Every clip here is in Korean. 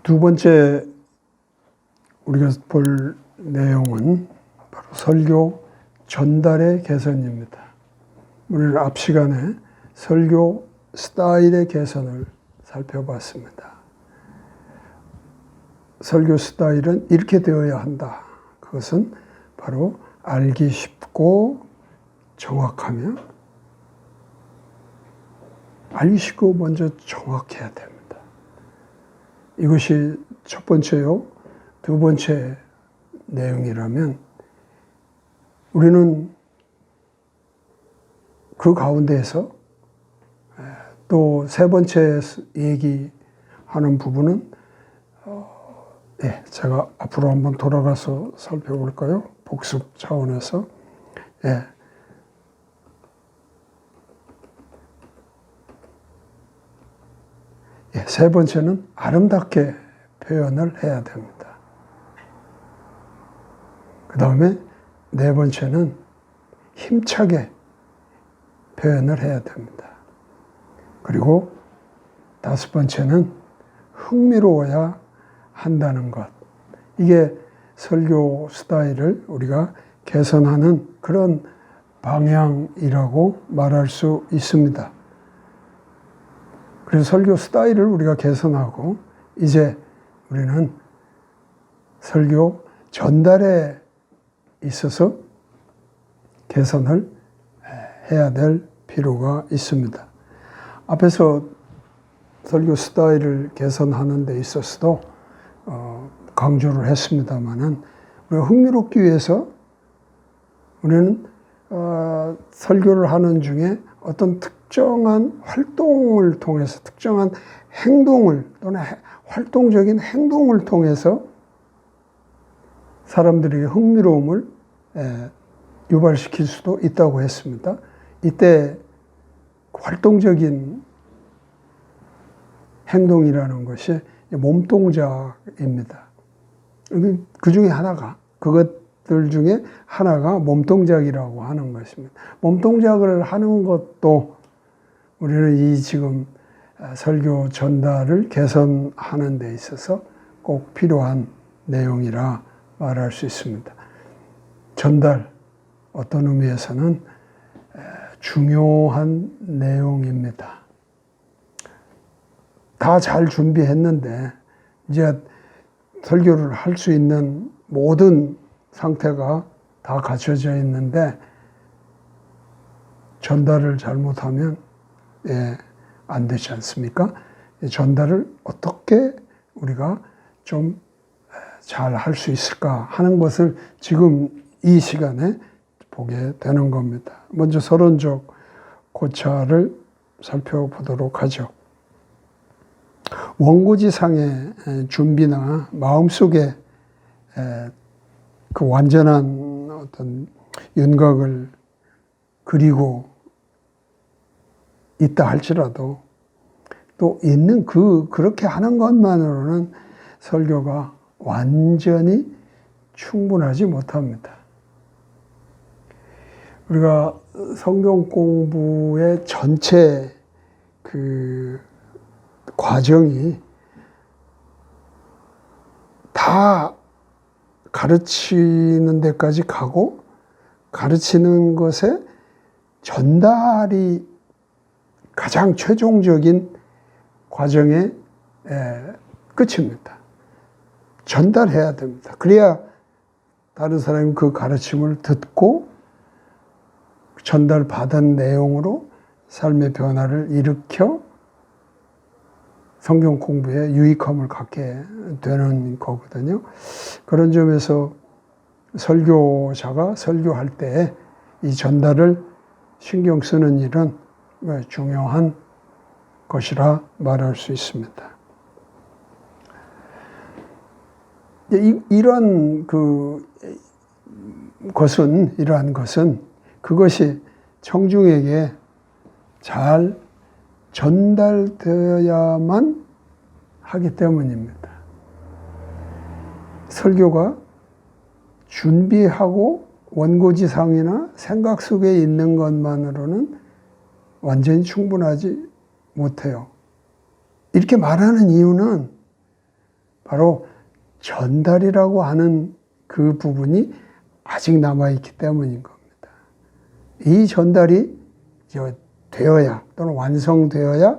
두 번째 우리가 볼 내용은 바로 설교 전달의 개선입니다. 우리는 앞 시간에 설교 스타일의 개선을 살펴봤습니다. 설교 스타일은 이렇게 되어야 한다. 그것은 바로 알기 쉽고 정확하며 알기 쉽고 먼저 정확해야 됩니다. 이것이 첫 번째요. 두 번째 내용이라면 우리는 그 가운데에서 또 세 번째 얘기하는 부분은 제가 앞으로 한번 돌아가서 살펴볼까요? 복습 차원에서. 세 번째는 아름답게 표현을 해야 됩니다. 그 다음에 네 번째는 힘차게 표현을 해야 됩니다. 그리고 다섯 번째는 흥미로워야 한다는 것. 이게 설교 스타일을 우리가 개선하는 그런 방향이라고 말할 수 있습니다. 그래서 설교 스타일을 우리가 개선하고 이제 우리는 설교 전달에 있어서 개선을 해야 될 필요가 있습니다. 앞에서 설교 스타일을 개선하는 데 있어서도 강조를 했습니다마는 우리가 흥미롭기 위해서 우리는 설교를 하는 중에 어떤 특정한 활동을 통해서 특정한 행동을 또는 활동적인 행동을 통해서 사람들에게 흥미로움을 유발시킬 수도 있다고 했습니다. 이때 활동적인 행동이라는 것이 몸동작입니다. 그 중에 하나가, 그것들 중에 하나가 몸동작이라고 하는 것입니다. 몸동작을 하는 것도 우리는 이 지금 설교 전달을 개선하는 데 있어서 꼭 필요한 내용이라 말할 수 있습니다. 전달, 어떤 의미에서는 중요한 내용입니다. 다 잘 준비했는데 이제 설교를 할 수 있는 모든 상태가 다 갖춰져 있는데 전달을 잘못하면 안 되지 않습니까? 전달을 어떻게 우리가 좀 잘 할 수 있을까 하는 것을 지금 이 시간에 보게 되는 겁니다. 먼저 서론적 고찰을 살펴보도록 하죠. 원고지상의 준비나 마음속에 그 완전한 어떤 윤곽을 그리고 있다 할지라도 또 있는 그렇게 하는 것만으로는 설교가 완전히 충분하지 못합니다. 우리가 성경 공부의 전체 그 과정이 다 가르치는 데까지 가고 가르치는 것에 전달이 가장 최종적인 과정의 끝입니다. 전달해야 됩니다. 그래야 다른 사람이 그 가르침을 듣고 전달받은 내용으로 삶의 변화를 일으켜 성경 공부에 유익함을 갖게 되는 거거든요. 그런 점에서 설교자가 설교할 때 이 전달을 신경 쓰는 일은 중요한 것이라 말할 수 있습니다. 이러한 것은 그것이 청중에게 잘 전달되어야만 하기 때문입니다. 설교가 준비하고 원고지상이나 생각 속에 있는 것만으로는 완전히 충분하지 못해요. 이렇게 말하는 이유는 바로 전달이라고 하는 그 부분이 아직 남아있기 때문인 겁니다. 이 전달이 되어야 또는 완성되어야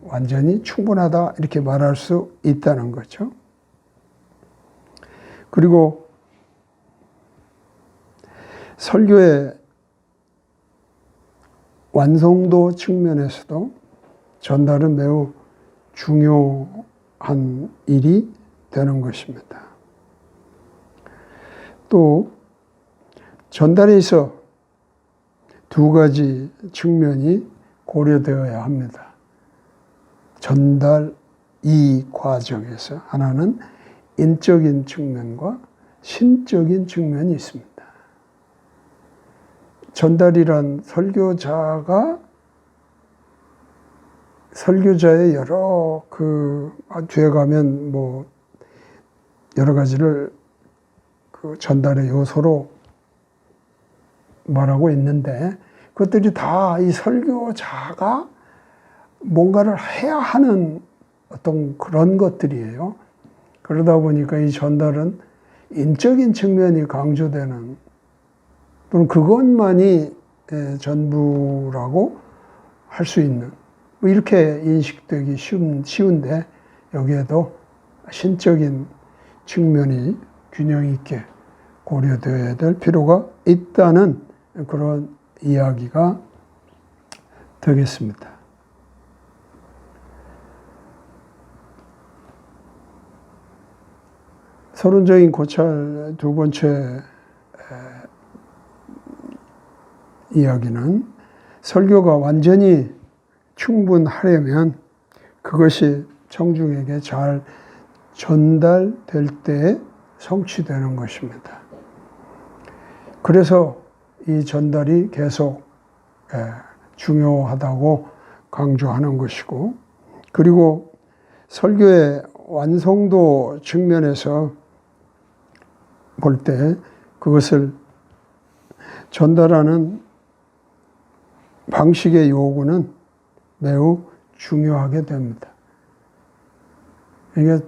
완전히 충분하다 이렇게 말할 수 있다는 거죠. 그리고 설교의 완성도 측면에서도 전달은 매우 중요한 일이 되는 것입니다. 또 전달에 있어 두 가지 측면이 고려되어야 합니다. 전달 이 과정에서 하나는 인적인 측면과 신적인 측면이 있습니다. 전달이란 설교자의 여러 뒤에 가면 여러 가지를 전달의 요소로 말하고 있는데 그것들이 다 이 설교자가 뭔가를 해야 하는 어떤 그런 것들이에요. 그러다 보니까 이 전달은 인적인 측면이 강조되는 또는 그것만이 전부라고 할 수 있는 이렇게 인식되기 쉬운데 여기에도 신적인 측면이 균형 있게 고려되어야 될 필요가 있다는 그런 이야기가 되겠습니다. 서론적인 고찰 두 번째 이야기는 설교가 완전히 충분하려면 그것이 청중에게 잘 전달될 때에 성취되는 것입니다. 그래서 이 전달이 계속 중요하다고 강조하는 것이고, 그리고 설교의 완성도 측면에서 볼 때 그것을 전달하는 방식의 요구는 매우 중요하게 됩니다. 이게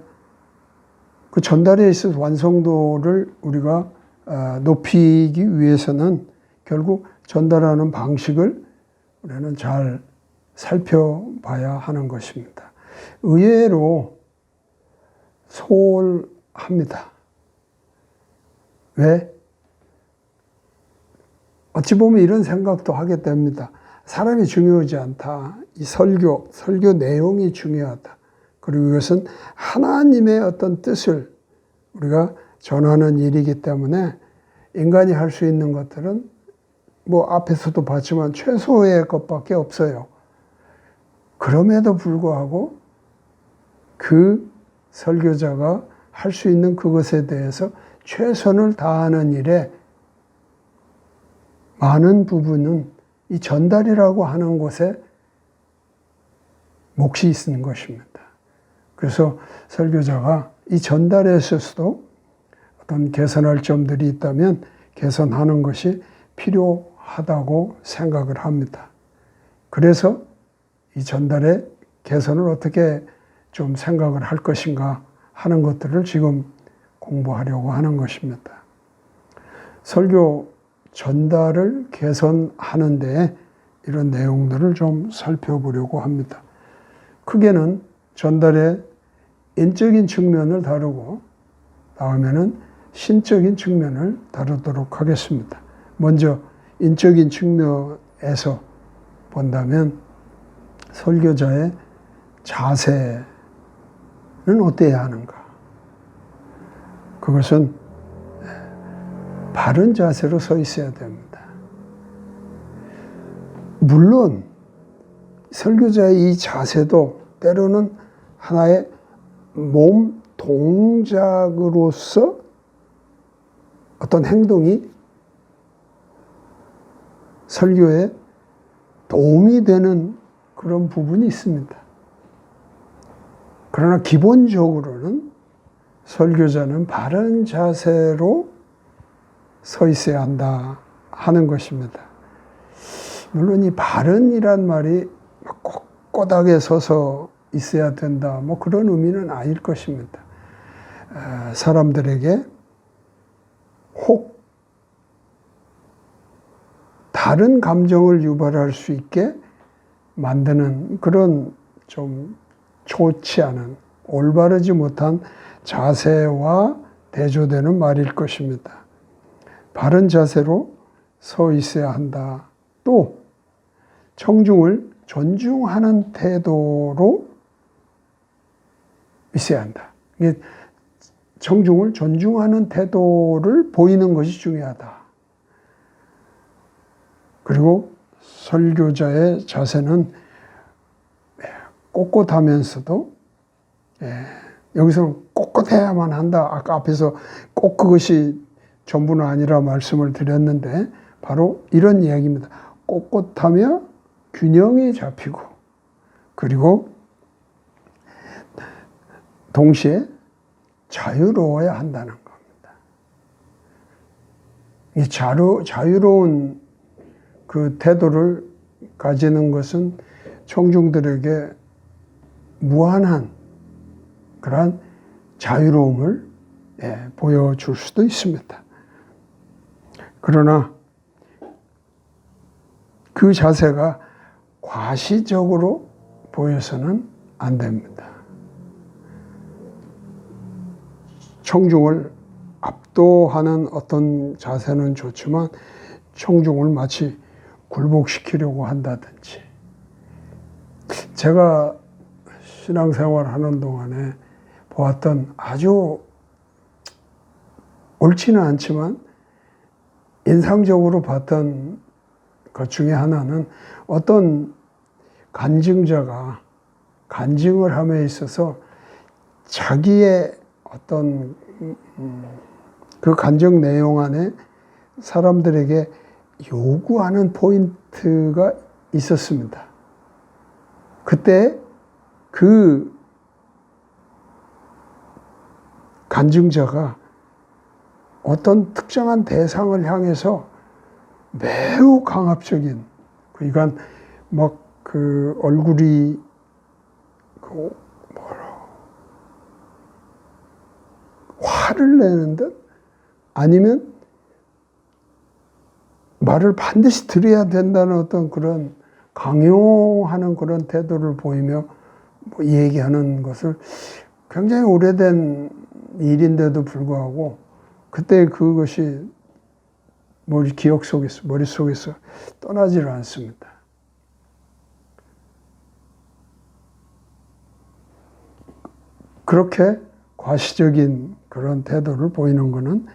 그 전달에 있어서 완성도를 우리가 높이기 위해서는 결국 전달하는 방식을 우리는 잘 살펴봐야 하는 것입니다. 의외로 소홀합니다. 왜? 어찌 보면 이런 생각도 하게 됩니다. 사람이 중요하지 않다. 이 설교 내용이 중요하다. 그리고 이것은 하나님의 어떤 뜻을 우리가 전하는 일이기 때문에 인간이 할 수 있는 것들은 앞에서도 봤지만 최소의 것밖에 없어요. 그럼에도 불구하고 그 설교자가 할 수 있는 그것에 대해서 최선을 다하는 일에 많은 부분은 이 전달이라고 하는 곳에 몫이 있는 것입니다. 그래서 설교자가 이 전달에 있어서도 어떤 개선할 점들이 있다면 개선하는 것이 필요하다고 생각을 합니다. 그래서 이 전달의 개선을 어떻게 좀 생각을 할 것인가 하는 것들을 지금 공부하려고 하는 것입니다. 설교 전달을 개선하는 데 이런 내용들을 좀 살펴보려고 합니다. 크게는 전달의 인적인 측면을 다루고 다음에는 신적인 측면을 다루도록 하겠습니다. 먼저 인적인 측면에서 본다면 설교자의 자세는 어때야 하는가? 그것은 바른 자세로 서 있어야 됩니다. 물론 설교자의 이 자세도 때로는 하나의 몸 동작으로서 어떤 행동이 설교에 도움이 되는 그런 부분이 있습니다. 그러나 기본적으로는 설교자는 바른 자세로 서 있어야 한다 하는 것입니다. 물론 이 바른이란 말이 꼿꼿하게 서서 있어야 된다 그런 의미는 아닐 것입니다. 사람들에게 혹 다른 감정을 유발할 수 있게 만드는 그런 좀 좋지 않은 올바르지 못한 자세와 대조되는 말일 것입니다. 바른 자세로 서 있어야 한다. 또 청중을 존중하는 태도로 있어야 한다. 청중을 존중하는 태도를 보이는 것이 중요하다. 그리고 설교자의 자세는 꼿꼿하면서도 여기서는 꼿꼿해야만 한다. 아까 앞에서 꼭 그것이 전부는 아니라 말씀을 드렸는데 바로 이런 이야기입니다. 꼿꼿하며 균형이 잡히고 그리고 동시에 자유로워야 한다는 겁니다. 이 자유로운 그 태도를 가지는 것은 청중들에게 무한한 그러한 자유로움을 보여줄 수도 있습니다. 그러나 그 자세가 과시적으로 보여서는 안 됩니다. 청중을 압도하는 어떤 자세는 좋지만 청중을 마치 굴복시키려고 한다든지. 제가 신앙생활 하는 동안에 보았던 아주 옳지는 않지만 인상적으로 봤던 것 중에 하나는 어떤 간증자가 간증을 함에 있어서 자기의 어떤 그 간증 내용 안에 사람들에게 요구하는 포인트가 있었습니다. 그때 그 간증자가 어떤 특정한 대상을 향해서 매우 강압적인, 그러니까 막 그 얼굴이 화를 내는 듯 아니면 말을 반드시 들어야 된다는 어떤 그런 강요하는 그런 태도를 보이며 얘기하는 것을 굉장히 오래된 일인데도 불구하고 그때 그것이 머릿속에서 떠나지를 않습니다. 그렇게 과시적인 그런 태도를 보이는 것은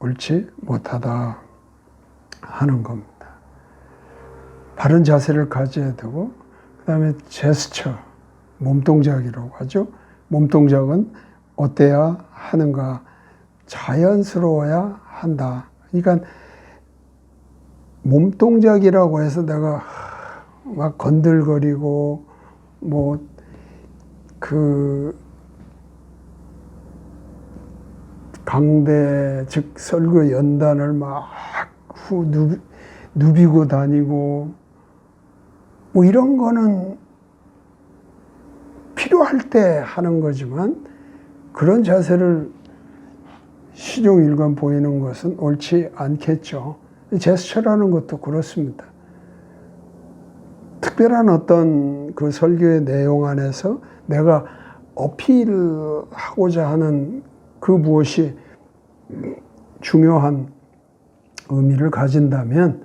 옳지 못하다 하는 겁니다. 바른 자세를 가져야 되고 그 다음에 제스처, 몸동작이라고 하죠. 몸동작은 어때야 하는가? 자연스러워야 한다. 그러니까 몸동작이라고 해서 내가 막 건들거리고 강대 즉 설교 연단을 막 누비고 다니고 이런 거는 필요할 때 하는 거지만 그런 자세를 시종일관 보이는 것은 옳지 않겠죠. 제스처라는 것도 그렇습니다. 특별한 어떤 그 설교의 내용 안에서 내가 어필하고자 하는 그 무엇이 중요한 의미를 가진다면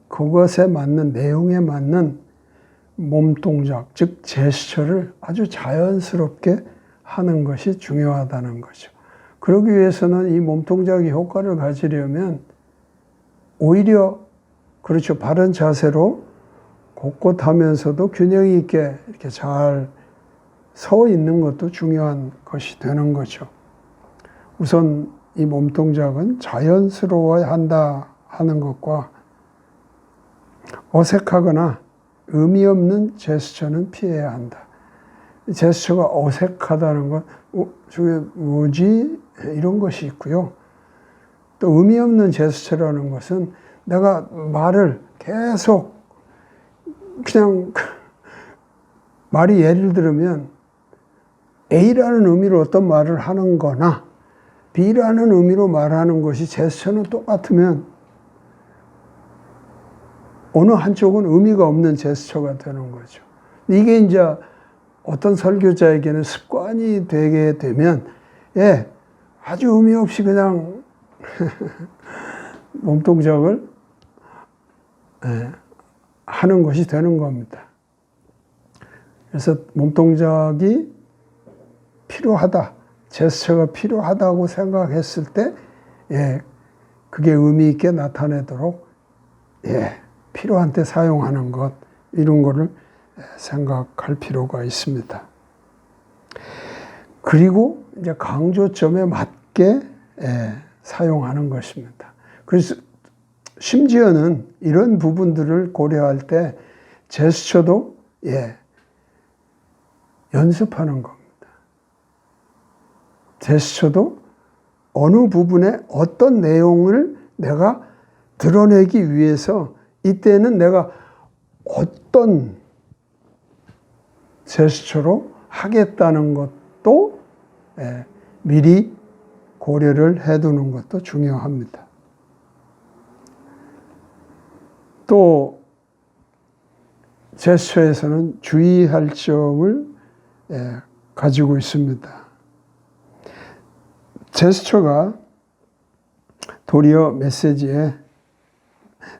그것에 맞는 내용에 맞는 몸동작, 즉 제스처를 아주 자연스럽게 하는 것이 중요하다는 거죠. 그러기 위해서는 이 몸동작이 효과를 가지려면 오히려 그렇죠. 바른 자세로 꼿꼿하면서도 균형 있게 이렇게 잘 서 있는 것도 중요한 것이 되는 거죠. 우선 이 몸동작은 자연스러워야 한다 하는 것과 어색하거나 의미 없는 제스처는 피해야 한다. 제스처가 어색하다는 건 저게 뭐지? 이런 것이 있고요. 또 의미 없는 제스처라는 것은 내가 말을 계속 그냥 말이 예를 들면 A라는 의미로 어떤 말을 하는 거나 B라는 의미로 말하는 것이 제스처는 똑같으면 어느 한쪽은 의미가 없는 제스처가 되는 거죠. 이게 이제 어떤 설교자에게는 습관이 되게 되면, 예, 아주 의미 없이 그냥 몸동작을 하는 것이 되는 겁니다. 그래서 몸동작이 필요하다, 제스처가 필요하다고 생각했을 때, 예, 그게 의미 있게 나타내도록, 예, 필요한 때 사용하는 것, 이런 거를 생각할 필요가 있습니다. 그리고 이제 강조점에 맞게 사용하는 것입니다. 그래서 심지어는 이런 부분들을 고려할 때 제스처도 연습하는 겁니다. 제스처도 어느 부분에 어떤 내용을 내가 드러내기 위해서 이때는 내가 어떤 제스처로 하겠다는 것도 미리 고려를 해두는 것도 중요합니다. 또 제스처에서는 주의할 점을 가지고 있습니다. 제스처가 도리어 메시지에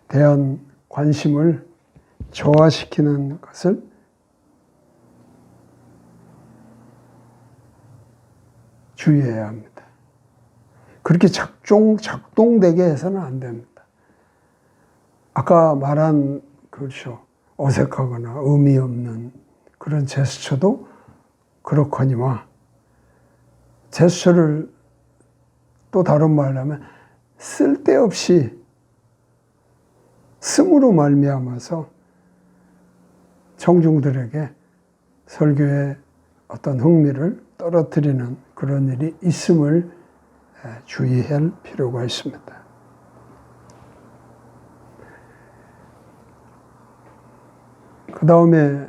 대한 관심을 저하시키는 것을 주의해야 합니다. 그렇게 작동되게 해서는 안 됩니다. 아까 말한, 그렇죠, 어색하거나 의미 없는 그런 제스처도 그렇거니와, 제스처를 또 다른 말로 하면 쓸데없이 씀으로 말미암아서 청중들에게 설교에 어떤 흥미를 떨어뜨리는 그런 일이 있음을 주의할 필요가 있습니다. 그 다음에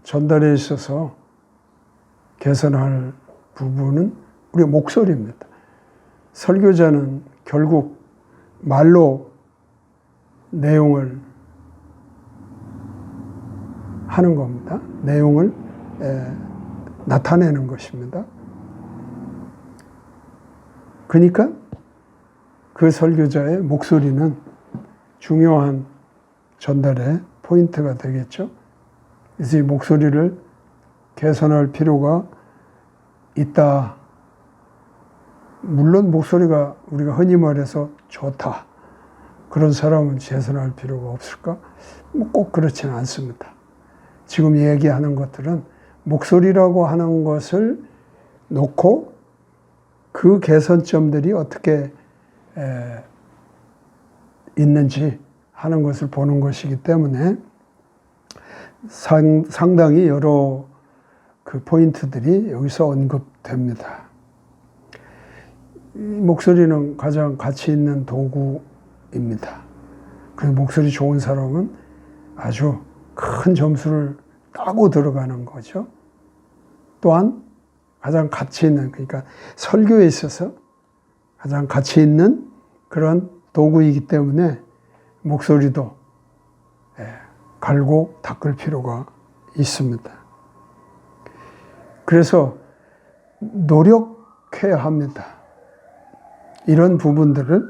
전달에 있어서 개선할 부분은 우리 목소리입니다. 설교자는 결국 말로 내용을 하는 겁니다. 내용을 나타내는 것입니다. 그러니까 그 설교자의 목소리는 중요한 전달의 포인트가 되겠죠. 그래서 이 목소리를 개선할 필요가 있다. 물론 목소리가 우리가 흔히 말해서 좋다, 그런 사람은 개선할 필요가 없을까? 꼭 그렇지는 않습니다. 지금 얘기하는 것들은 목소리라고 하는 것을 놓고 그 개선점들이 어떻게 있는지 하는 것을 보는 것이기 때문에 상당히 여러 그 포인트들이 여기서 언급됩니다. 이 목소리는 가장 가치 있는 도구입니다. 그래서 목소리 좋은 사람은 아주 큰 점수를 따고 들어가는 거죠. 또한 가장 가치 있는, 그러니까 설교에 있어서 가장 가치 있는 그런 도구이기 때문에 목소리도 갈고 닦을 필요가 있습니다. 그래서 노력해야 합니다. 이런 부분들을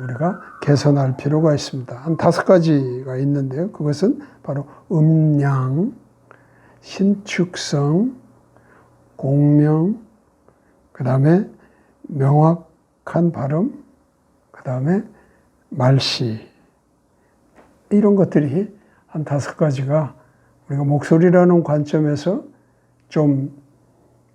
우리가 개선할 필요가 있습니다. 한 5가지가 있는데요. 그것은 바로 음량, 신축성, 공명, 그 다음에 명확한 발음, 그 다음에 말씨, 이런 것들이 한 5가지가 우리가 목소리라는 관점에서 좀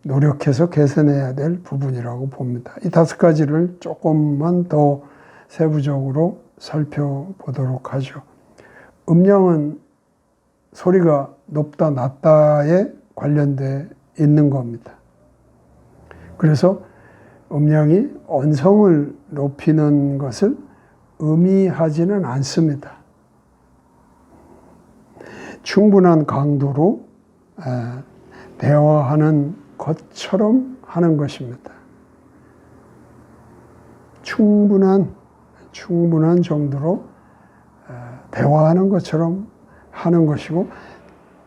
노력해서 개선해야 될 부분이라고 봅니다. 이 5가지를 조금만 더 세부적으로 살펴보도록 하죠. 음량은 소리가 높다 낮다에 관련돼 있는 겁니다. 그래서 음량이 언성을 높이는 것을 의미하지는 않습니다. 충분한 강도로 대화하는 것처럼 하는 것입니다. 충분한 정도로 대화하는 것처럼 하는 것이고,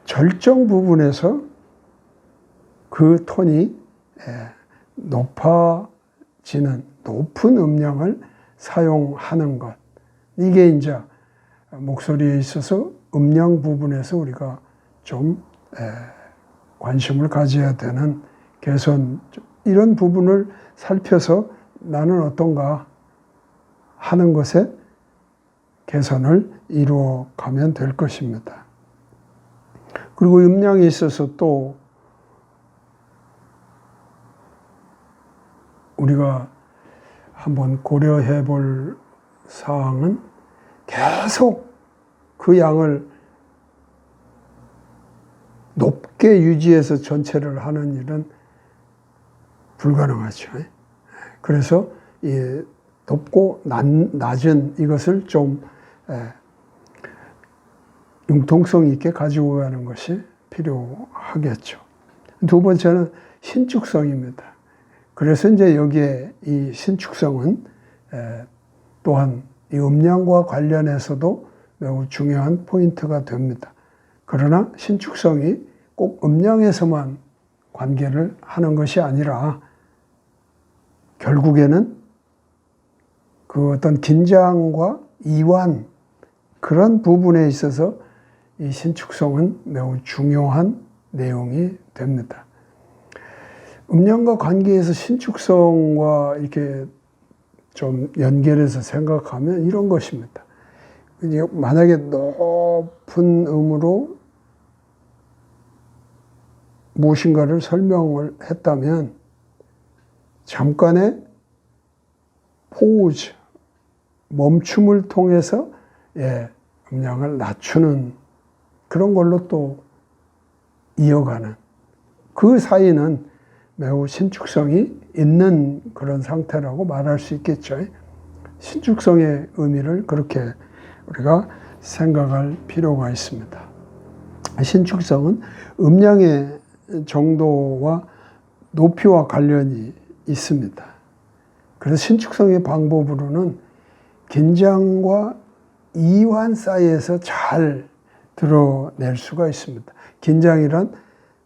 절정 부분에서 그 톤이 높아지는 높은 음량을 사용하는 것. 이게 이제 목소리에 있어서 음량 부분에서 우리가 좀 관심을 가져야 되는 개선, 이런 부분을 살펴서 나는 어떤가 하는 것에 개선을 이루어 가면 될 것입니다. 그리고 음량에 있어서 또 우리가 한번 고려해 볼 사항은 계속 그 양을 높게 유지해서 전체를 하는 일은 불가능하죠. 그래서 이 높고 낮은 이것을 좀 융통성 있게 가지고 가는 것이 필요하겠죠. 두 번째는 신축성입니다. 그래서 이제 여기에 이 신축성은 또한 이 음량과 관련해서도 매우 중요한 포인트가 됩니다. 그러나 신축성이 꼭 음량에서만 관계를 하는 것이 아니라 결국에는 그 어떤 긴장과 이완, 그런 부분에 있어서 이 신축성은 매우 중요한 내용이 됩니다. 음량과 관계에서 신축성과 이렇게 좀 연결해서 생각하면 이런 것입니다. 만약에 높은 음으로 무엇인가를 설명을 했다면 잠깐의 포즈, 멈춤을 통해서 음량을 낮추는 그런 걸로 또 이어가는, 그 사이는 매우 신축성이 있는 그런 상태라고 말할 수 있겠죠. 신축성의 의미를 그렇게 우리가 생각할 필요가 있습니다. 신축성은 음량의 정도와 높이와 관련이 있습니다. 그래서 신축성의 방법으로는 긴장과 이완 사이에서 잘 드러낼 수가 있습니다. 긴장이란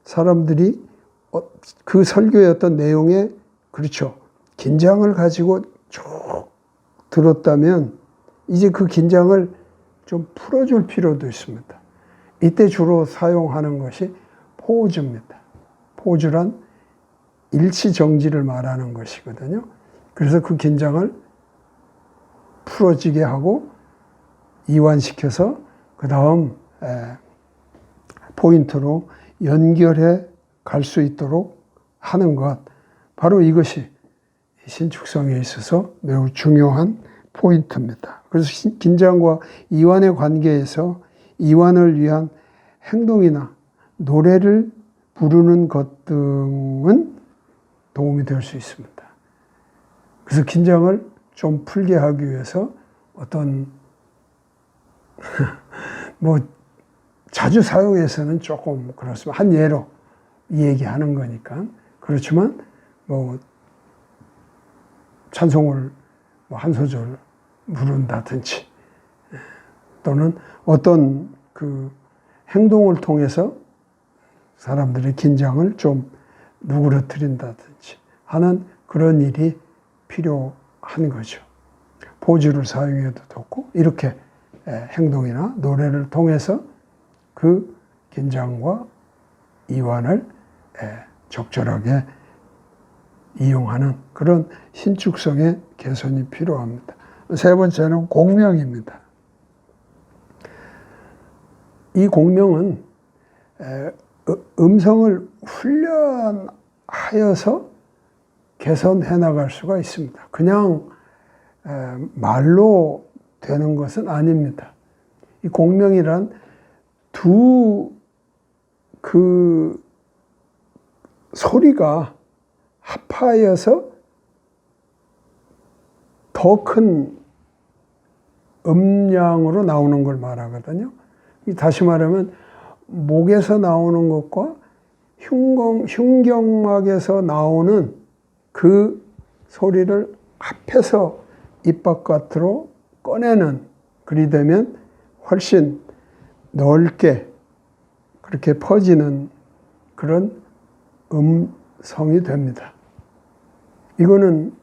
사람들이 그 설교의 어떤 내용에, 그렇죠, 긴장을 가지고 쭉 들었다면 이제 그 긴장을 좀 풀어줄 필요도 있습니다. 이때 주로 사용하는 것이 포즈입니다. 포즈란 일치정지를 말하는 것이거든요. 그래서 그 긴장을 풀어지게 하고 이완시켜서 그 다음 포인트로 연결해 갈 수 있도록 하는 것, 바로 이것이 신축성에 있어서 매우 중요한 포인트입니다. 그래서 긴장과 이완의 관계에서 이완을 위한 행동이나 노래를 부르는 것 등은 도움이 될 수 있습니다. 그래서 긴장을 좀 풀게 하기 위해서 어떤 뭐 자주 사용해서는 조금 그렇습니다. 한 예로 얘기하는 거니까. 그렇지만 뭐 찬송을 한 소절 부른다든지 또는 어떤 그 행동을 통해서 사람들의 긴장을 좀 누그러뜨린다든지 하는 그런 일이 필요한 거죠. 포즈를 사용해도 좋고, 이렇게 행동이나 노래를 통해서 그 긴장과 이완을 적절하게 이용하는 그런 신축성의 개선이 필요합니다. 세 번째는 공명입니다. 이 공명은 음성을 훈련하여서 개선해 나갈 수가 있습니다. 그냥 말로 되는 것은 아닙니다. 이 공명이란 그 소리가 합하여서 더 큰 음량으로 나오는 걸 말하거든요. 다시 말하면 목에서 나오는 것과 흉경막에서 나오는 그 소리를 합해서 입 바깥으로 꺼내는, 그리 되면 훨씬 넓게 그렇게 퍼지는 그런 음성이 됩니다. 이거는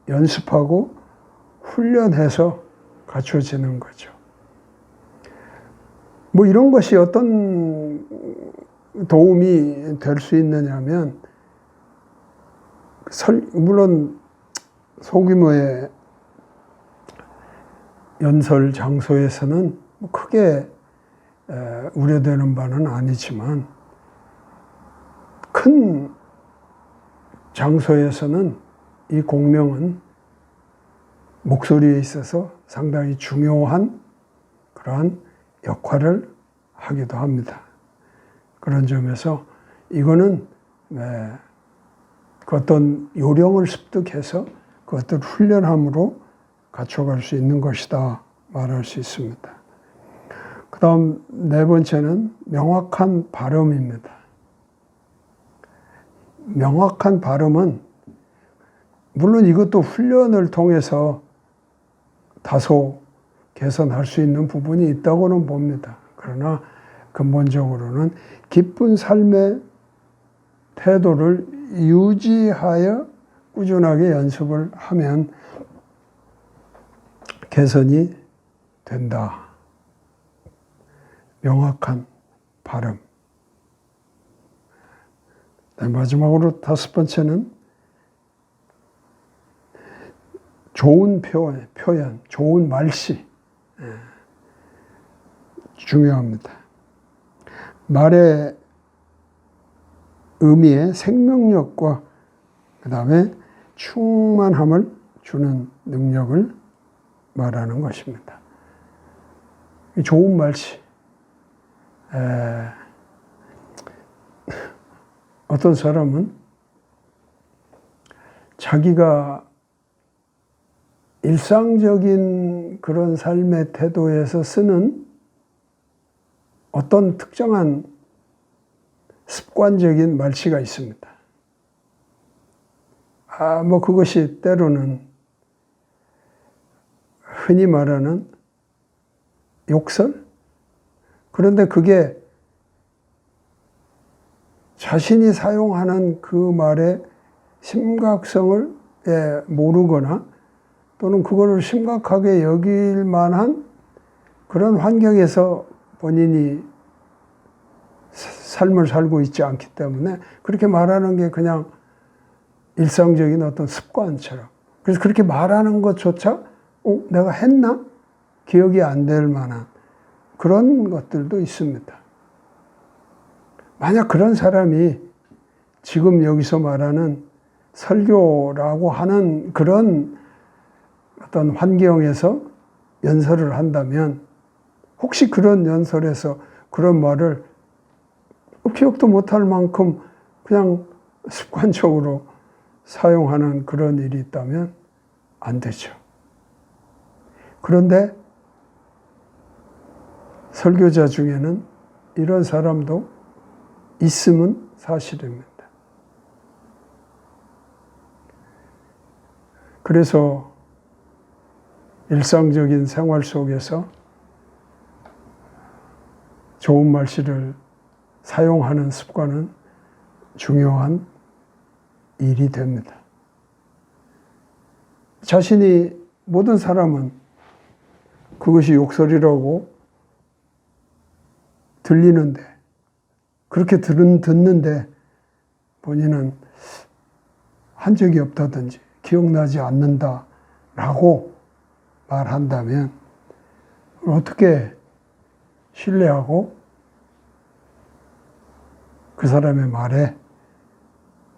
연습하고 훈련해서 갖춰지는 거죠. 뭐 이런 것이 어떤 도움이 될 수 있느냐면, 물론 소규모의 연설 장소에서는 크게 우려되는 바는 아니지만, 큰 장소에서는 이 공명은 목소리에 있어서 상당히 중요한 그러한 역할을 하기도 합니다. 그런 점에서 이거는 그 어떤 요령을 습득해서 그것들을 훈련함으로 갖춰갈 수 있는 것이다 말할 수 있습니다. 그 다음 네 번째는 명확한 발음입니다. 명확한 발음은 물론 이것도 훈련을 통해서 다소 개선할 수 있는 부분이 있다고는 봅니다. 그러나 근본적으로는 기쁜 삶의 태도를 유지하여 꾸준하게 연습을 하면 개선이 된다. 명확한 발음. 마지막으로 다섯 번째는 좋은 표현, 좋은 말씨. 중요합니다. 말의 의미의 생명력과 그 다음에 충만함을 주는 능력을 말하는 것입니다. 좋은 말씨. 어떤 사람은 자기가 일상적인 그런 삶의 태도에서 쓰는 어떤 특정한 습관적인 말씨가 있습니다. 뭐 그것이 때로는 흔히 말하는 욕설? 그런데 그게 자신이 사용하는 그 말의 심각성을 모르거나 또는 그거를 심각하게 여길 만한 그런 환경에서 본인이 삶을 살고 있지 않기 때문에 그렇게 말하는 게 그냥 일상적인 어떤 습관처럼. 그래서 그렇게 말하는 것조차 내가 했나? 기억이 안 될 만한 그런 것들도 있습니다. 만약 그런 사람이 지금 여기서 말하는 설교라고 하는 그런 어떤 환경에서 연설을 한다면 혹시 그런 연설에서 그런 말을 기억도 못할 만큼 그냥 습관적으로 사용하는 그런 일이 있다면 안 되죠. 그런데 설교자 중에는 이런 사람도 있음은 사실입니다. 그래서 일상적인 생활 속에서 좋은 말씨를 사용하는 습관은 중요한 일이 됩니다. 모든 사람은 그것이 욕설이라고 들리는데, 그렇게 듣는데 본인은 한 적이 없다든지 기억나지 않는다라고 말한다면 어떻게 신뢰하고 그 사람의 말에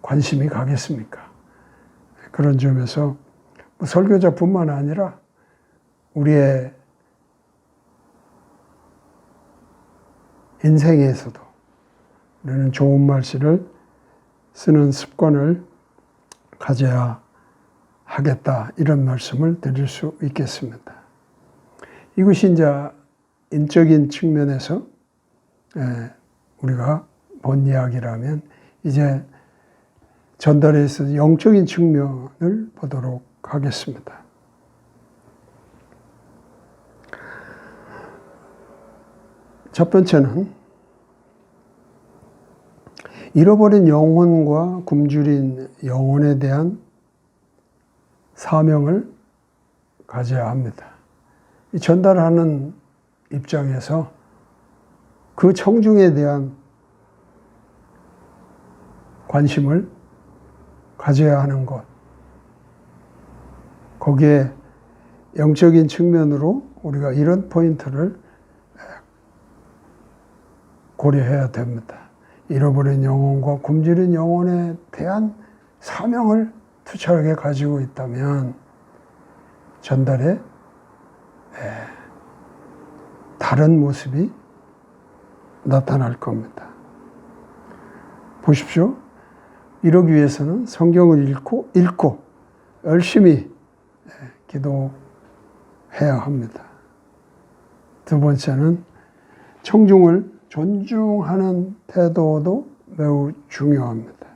관심이 가겠습니까? 그런 점에서 설교자뿐만 아니라 우리의 인생에서도 우리는 좋은 말씨를 쓰는 습관을 가져야 하겠다, 이런 말씀을 드릴 수 있겠습니다. 이것이 이제 인적인 측면에서 우리가 본 이야기라면, 이제 전달에 있어서 영적인 측면을 보도록 하겠습니다. 첫 번째는 잃어버린 영혼과 굶주린 영혼에 대한 사명을 가져야 합니다. 전달하는 입장에서 그 청중에 대한 관심을 가져야 하는 것, 거기에 영적인 측면으로 우리가 이런 포인트를 고려해야 됩니다. 잃어버린 영혼과 굶주린 영혼에 대한 사명을 투철하게 가지고 있다면 전달에 다른 모습이 나타날 겁니다. 보십시오. 이러기 위해서는 성경을 읽고 열심히 기도해야 합니다. 두 번째는 청중을 존중하는 태도도 매우 중요합니다.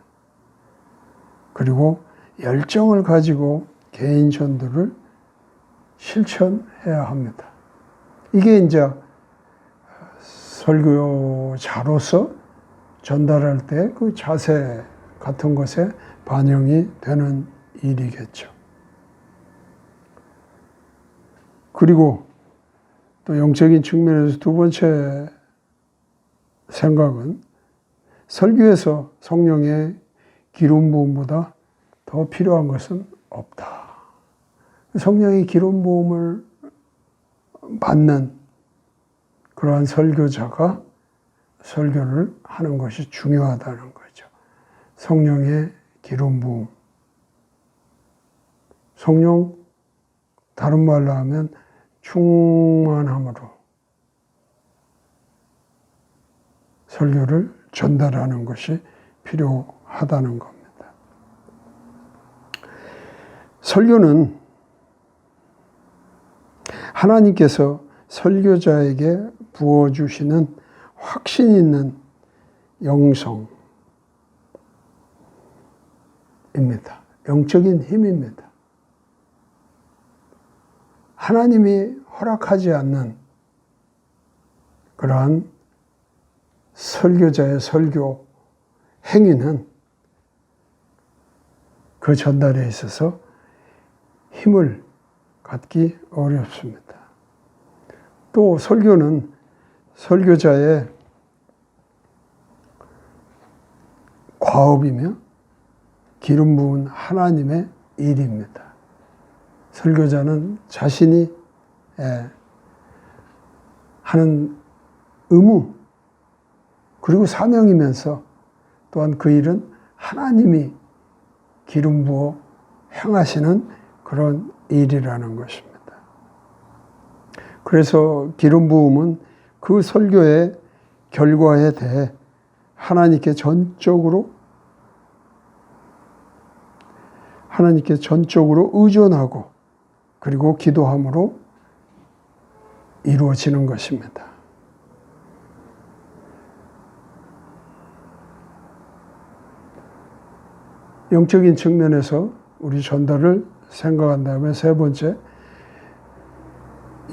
그리고 열정을 가지고 개인 전도를 실천해야 합니다. 이게 이제 설교자로서 전달할 때 그 자세 같은 것에 반영이 되는 일이겠죠. 그리고 또 영적인 측면에서 두 번째 생각은 설교에서 성령의 기름 부음보다 더 필요한 것은 없다. 성령의 기름 부음을 받는 그러한 설교자가 설교를 하는 것이 중요하다는 거죠. 성령의 기름 부음. 성령, 다른 말로 하면 충만함으로 설교를 전달하는 것이 필요하다는 겁니다. 설교는 하나님께서 설교자에게 부어주시는 확신 있는 영성입니다. 영적인 힘입니다. 하나님이 허락하지 않는 그러한 설교자의 설교 행위는 그 전달에 있어서 힘을 갖기 어렵습니다. 또 설교는 설교자의 과업이며 기름 부은 하나님의 일입니다. 설교자는 자신이 하는 의무 그리고 사명이면서 또한 그 일은 하나님이 기름 부어 행하시는 그런 일이라는 것입니다. 그래서 기름 부음은 그 설교의 결과에 대해 하나님께 전적으로 의존하고 그리고 기도함으로 이루어지는 것입니다. 영적인 측면에서 우리 전달을 생각한다면 세 번째,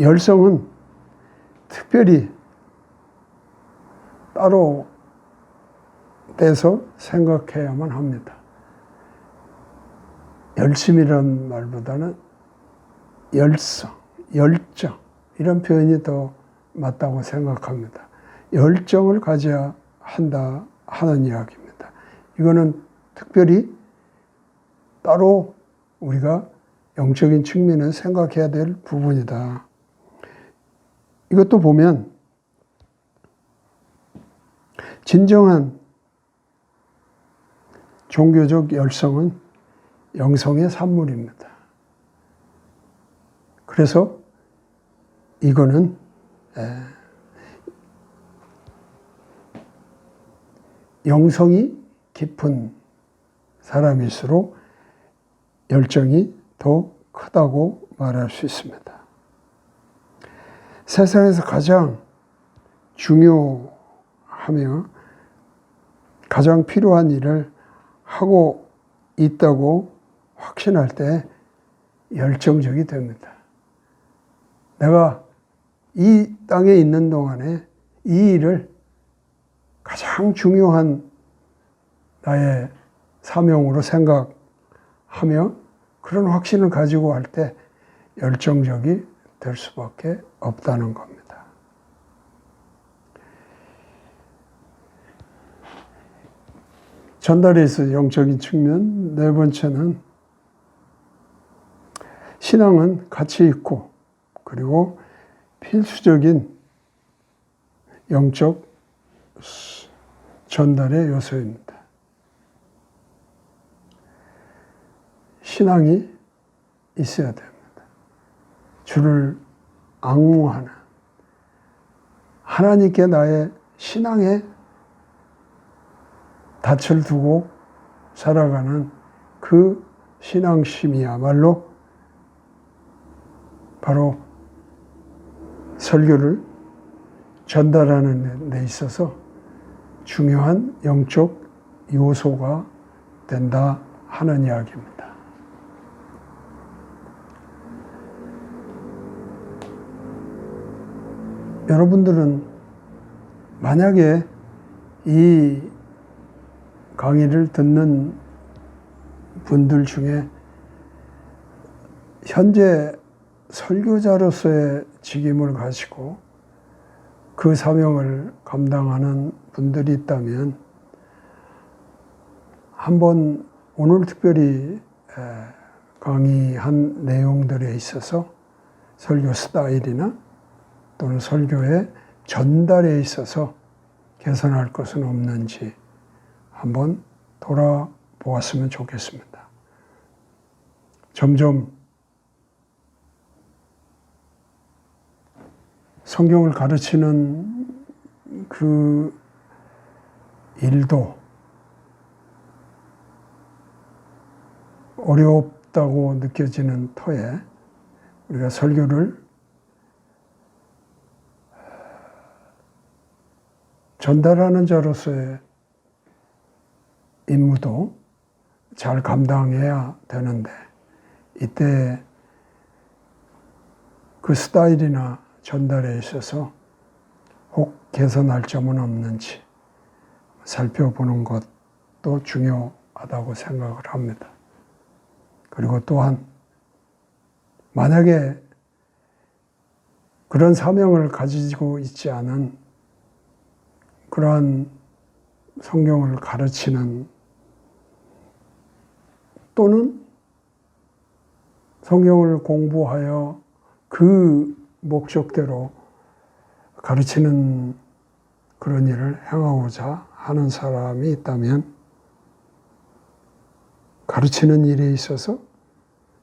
열성은 특별히 따로 떼서 생각해야만 합니다. 열심이라는 말보다는 열성, 열정 이런 표현이 더 맞다고 생각합니다. 열정을 가져야 한다 하는 이야기입니다. 이거는 특별히 따로 우리가 영적인 측면에서 생각해야 될 부분이다. 이것도 보면 진정한 종교적 열성은 영성의 산물입니다. 그래서 이거는 영성이 깊은 사람일수록 열정이 더 크다고 말할 수 있습니다. 세상에서 가장 중요하며 가장 필요한 일을 하고 있다고 확신할 때 열정적이 됩니다. 내가 이 땅에 있는 동안에 이 일을 가장 중요한 나의 사명으로 생각하며 그런 확신을 가지고 할 때 열정적이 될 수밖에 없다는 겁니다. 전달에 있어 영적인 측면, 네 번째는 신앙은 가치 있고 그리고 필수적인 영적 전달의 요소입니다. 신앙이 있어야 됩니다. 주를 앙무하는 하나님께 나의 신앙의 닻을 두고 살아가는 그 신앙심이야말로 바로 설교를 전달하는 데 있어서 중요한 영적 요소가 된다 하는 이야기입니다. 여러분들은 만약에 이 강의를 듣는 분들 중에 현재 설교자로서의 직임을 가지고 그 사명을 감당하는 분들이 있다면 한번 오늘 특별히 강의한 내용들에 있어서 설교 스타일이나 또는 설교의 전달에 있어서 개선할 것은 없는지 한번 돌아보았으면 좋겠습니다. 점점 성경을 가르치는 그 일도 어렵다고 느껴지는 터에 우리가 설교를 전달하는 자로서의 임무도 잘 감당해야 되는데 이때 그 스타일이나 전달에 있어서 혹 개선할 점은 없는지 살펴보는 것도 중요하다고 생각을 합니다. 그리고 또한 만약에 그런 사명을 가지고 있지 않은 그러한 성경을 가르치는 또는 성경을 공부하여 그 목적대로 가르치는 그런 일을 행하고자 하는 사람이 있다면 가르치는 일에 있어서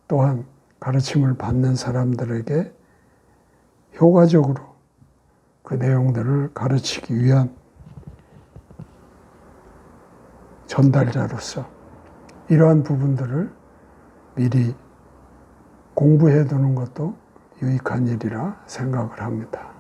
또한 가르침을 받는 사람들에게 효과적으로 그 내용들을 가르치기 위한 전달자로서 이러한 부분들을 미리 공부해 두는 것도 유익한 일이라 생각을 합니다.